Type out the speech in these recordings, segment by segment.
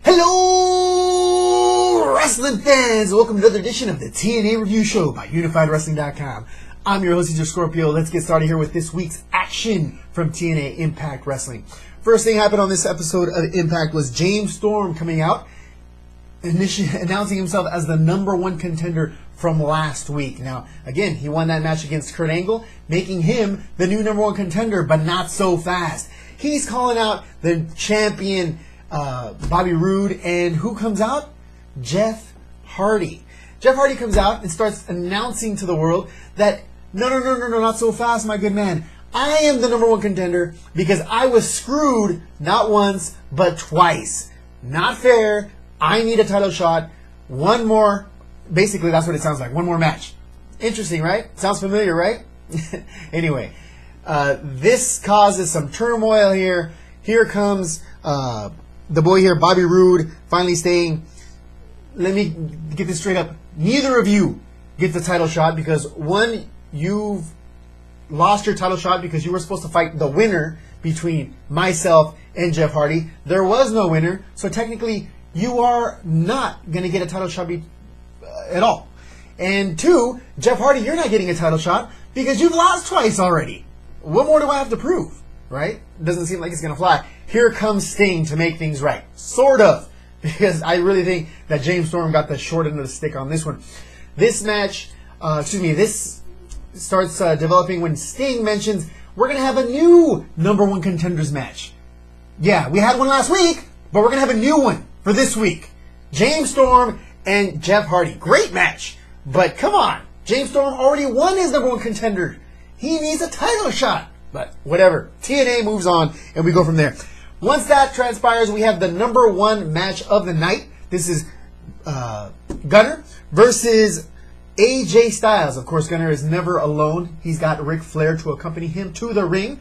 Hello, wrestling fans! Welcome to another edition of the TNA Review Show by UnifiedWrestling.com. I'm your host, Cesar Scorpio. Let's get started here with this week's action from TNA Impact Wrestling. First thing happened on this episode of Impact was James Storm coming out, announcing himself as the #1 contender from last week. Now, again, he won that match against Kurt Angle, making him the new #1 contender, but not so fast. He's calling out the champion, Bobby Roode, and who comes out? Jeff Hardy. Jeff Hardy comes out and starts announcing to the world that, no, not so fast, my good man. I am the #1 contender because I was screwed not once, but twice. Not fair. I need a title shot. One more. Basically, that's what it sounds like. One more match. Interesting, right? Sounds familiar, right? Anyway, this causes some turmoil here. Here comes the boy here, Bobby Roode, finally saying, let me get this straight up. Neither of you get the title shot because, one, you've lost your title shot because you were supposed to fight the winner between myself and Jeff Hardy. There was no winner, so technically you are not going to get a title shot at all. And two, Jeff Hardy, you're not getting a title shot because you've lost twice already. What more do I have to prove, right? Doesn't seem like it's going to fly. Here comes Sting to make things right. Sort of. Because I really think that James Storm got the short end of the stick on this one. This match, this starts developing when Sting mentions we're going to have a new #1 contenders match. Yeah, we had one last week, but we're going to have a new one for this week. James Storm and Jeff Hardy. Great match. But come on. James Storm already won his #1 contender. He needs a title shot. But whatever. TNA moves on, and we go from there. Once that transpires, we have the #1 match of the night. This is Gunner versus AJ Styles. Of course, Gunner is never alone. He's got Ric Flair to accompany him to the ring.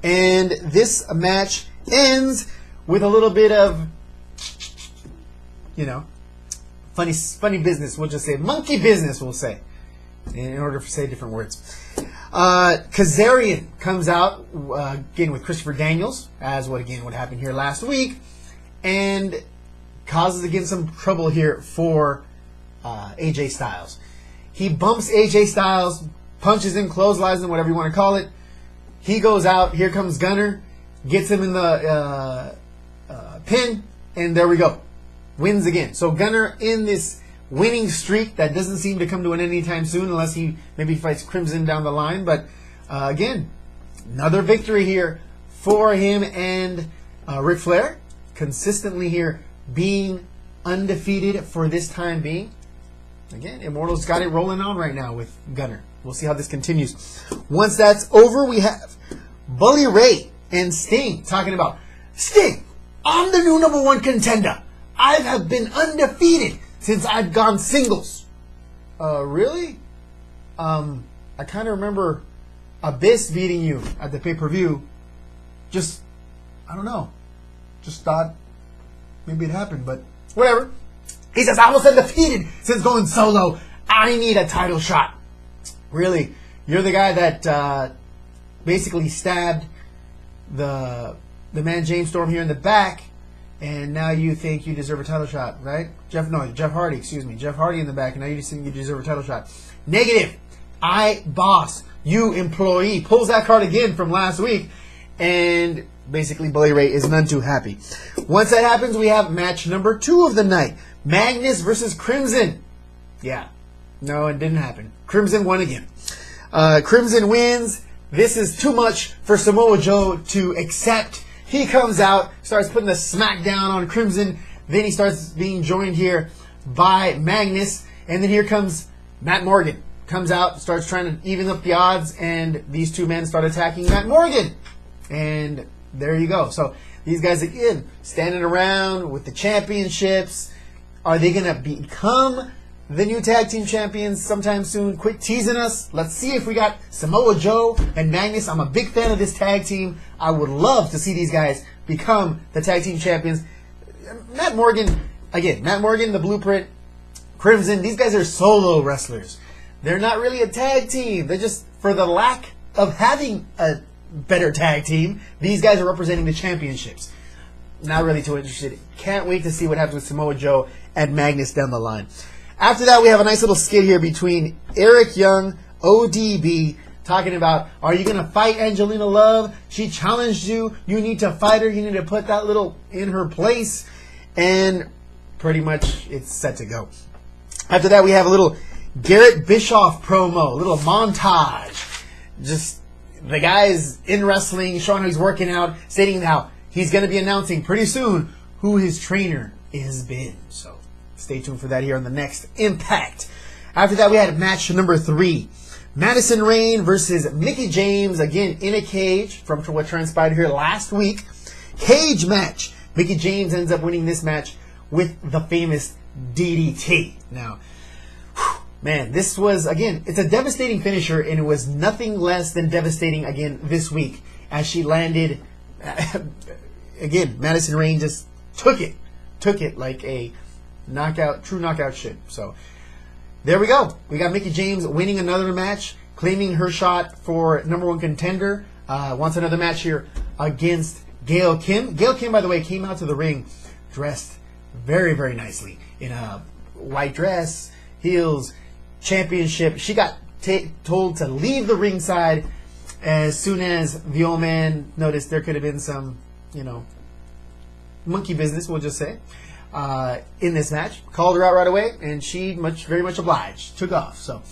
And this match ends with a little bit of, funny business. We'll just say monkey business, we'll say, in order to say different words. Kazarian comes out again with Christopher Daniels, as what happened here last week, and causes again some trouble here for AJ Styles. He bumps AJ Styles, punches him, clotheslines him, whatever you want to call it. He goes out. Here comes Gunner, gets him in the pin, and there we go. Wins again. So Gunner in this winning streak that doesn't seem to come to an end anytime soon unless he maybe fights Crimson down the line. But again, another victory here for him and Ric Flair. Consistently here being undefeated for this time being. Again, Immortal's got it rolling on right now with Gunner. We'll see how this continues. Once that's over, we have Bully Ray and Sting talking about, Sting, I'm the new #1 contender. I have been undefeated since I've gone singles. Really? I kind of remember Abyss beating you at the pay-per-view. I don't know. Just thought maybe it happened, but whatever. He says, I was undefeated since going solo. I need a title shot. Really? You're the guy that basically stabbed the man James Storm here in the back, and now you think you deserve a title shot, right? Jeff Hardy, Jeff Hardy in the back, and now you think you deserve a title shot. Negative. I, boss, you, employee. Pulls that card again from last week, and basically Bully Ray is none too happy. Once that happens, we have match #2 of the night. Magnus versus Crimson. Yeah. No, it didn't happen. Crimson won again. Crimson wins. This is too much for Samoa Joe to accept. He comes out, starts putting the smackdown on Crimson. Then he starts being joined here by Magnus. And then here comes Matt Morgan. Comes out, starts trying to even up the odds. And these two men start attacking Matt Morgan. And there you go. So these guys, again, standing around with the championships. Are they going to become the new tag team champions sometime soon? Quit teasing us. Let's see if we got Samoa Joe and Magnus. I'm a big fan of this tag team. I would love to see these guys become the tag team champions. Matt Morgan, the Blueprint, Crimson, these guys are solo wrestlers. They're not really a tag team. They're just, for the lack of having a better tag team, these guys are representing the championships. Not really too interested can't wait to see what happens with Samoa Joe and Magnus down the line. After that, we have a nice little skit here between Eric Young, ODB, talking about, are you going to fight Angelina Love? She challenged you. You need to fight her. You need to put that little in her place. And pretty much it's set to go. After that, we have a little Garrett Bischoff promo, a little montage. Just the guy's in wrestling, showing how he's working out, stating how he's going to be announcing pretty soon who his trainer has been. So stay tuned for that here on the next Impact. After that, we had match number 3. Madison Rayne versus Mickie James, again in a cage from what transpired here last week. Cage match. Mickie James ends up winning this match with the famous DDT. Now, man, this was, again, it's a devastating finisher, and it was nothing less than devastating again this week as she landed. Again, Madison Rayne just took it like a true knockout should. So there we go. We got Mickie James winning another match, claiming her shot for #1 contender. Wants another match here against Gail Kim. Gail Kim, by the way, came out to the ring dressed very, very nicely in a white dress, heels, championship. She got told to leave the ringside as soon as the old man noticed there could have been some, monkey business, we'll just say, in this match. Called her out right away, and she very much obliged. Took off. So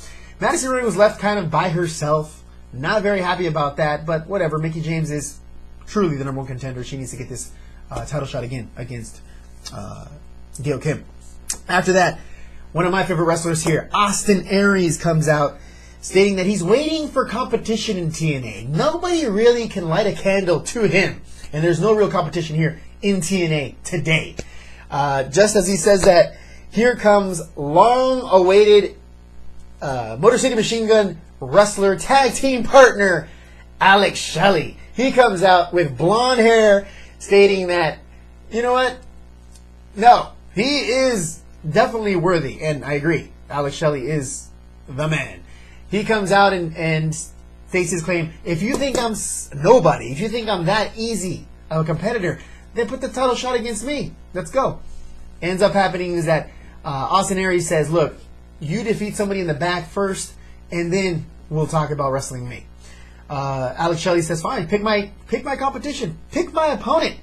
Madison Rayne was left kind of by herself. Not very happy about that, but whatever. Mickie James is truly the #1 contender. She needs to get this title shot again against Gail Kim. After that, one of my favorite wrestlers here, Austin Aries, comes out stating that he's waiting for competition in TNA. Nobody really can light a candle to him, and there's no real competition here in TNA today. Just as he says that, here comes long-awaited Motor City Machine Gun wrestler tag team partner Alex Shelley. He comes out with blonde hair stating that, you know what? No, he is definitely worthy, and I agree. Alex Shelley is the man. He comes out and states his claim, if you think I'm nobody, if you think I'm that easy of a competitor, then put the title shot against me. Let's go. Ends up happening is that Austin Aries says, look, you defeat somebody in the back first, and then we'll talk about wrestling me. Alex Shelley says, fine, pick my competition, pick my opponent,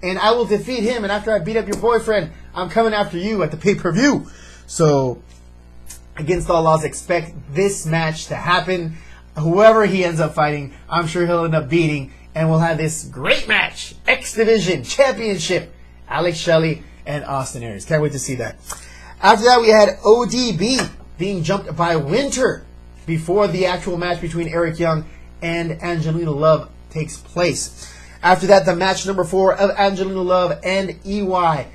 and I will defeat him, and after I beat up your boyfriend, I'm coming after you at the pay-per-view. So, against all odds, expect this match to happen. Whoever he ends up fighting, I'm sure he'll end up beating, and we'll have this great match, X Division Championship, Alex Shelley and Austin Aries. Can't wait to see that. After that, we had ODB being jumped by Winter before the actual match between Eric Young and Angelina Love takes place. After that, the match number 4 of Angelina Love and EY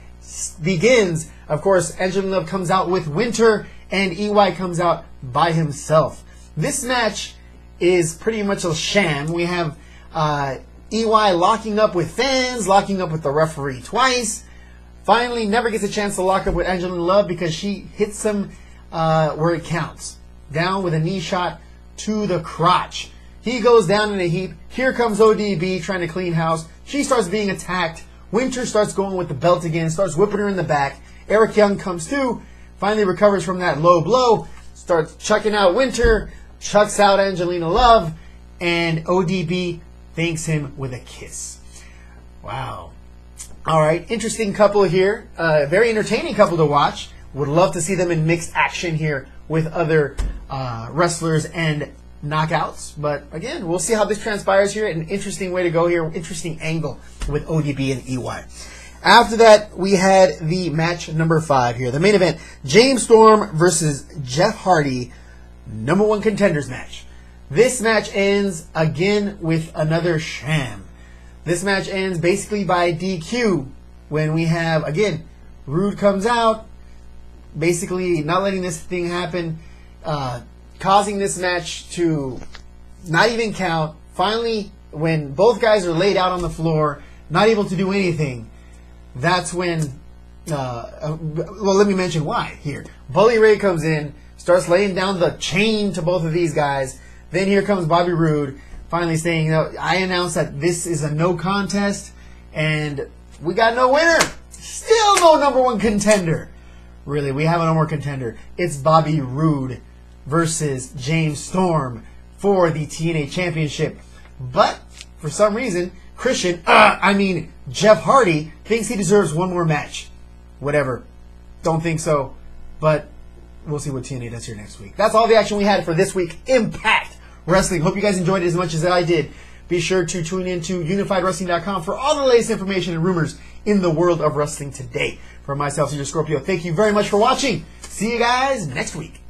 begins. Of course, Angelina Love comes out with Winter, and EY comes out by himself. This match is pretty much a sham. We have EY locking up with fans, locking up with the referee twice. Finally, never gets a chance to lock up with Angelina Love because she hits him where it counts. Down with a knee shot to the crotch. He goes down in a heap. Here comes ODB trying to clean house. She starts being attacked. Winter starts going with the belt again, starts whipping her in the back. Eric Young comes to, finally recovers from that low blow, starts chucking out Winter, chucks out Angelina Love, and ODB thanks him with a kiss. Wow. All right, interesting couple here. Very entertaining couple to watch. Would love to see them in mixed action here with other wrestlers and knockouts. But again, we'll see how this transpires here. An interesting way to go here. Interesting angle with ODB and EY. After that, we had the match number 5 here. The main event, James Storm versus Jeff Hardy, #1 contenders match. This match ends again with another sham. This match ends basically by DQ when we have, again, Rude comes out, basically not letting this thing happen, causing this match to not even count. Finally, when both guys are laid out on the floor, not able to do anything, that's when, well, let me mention why here. Bully Ray comes in, starts laying down the chain to both of these guys. Then here comes Bobby Roode, finally saying, I announce that this is a no contest, and we got no winner. Still no number one contender. Really, we have a no more contender. It's Bobby Roode versus James Storm for the TNA Championship. But, for some reason, Jeff Hardy thinks he deserves one more match. Whatever. Don't think so. But we'll see what TNA does here next week. That's all the action we had for this week. Impact Wrestling. Hope you guys enjoyed it as much as I did. Be sure to tune in to UnifiedWrestling.com for all the latest information and rumors in the world of wrestling today. For myself, Cesar Scorpio, thank you very much for watching. See you guys next week.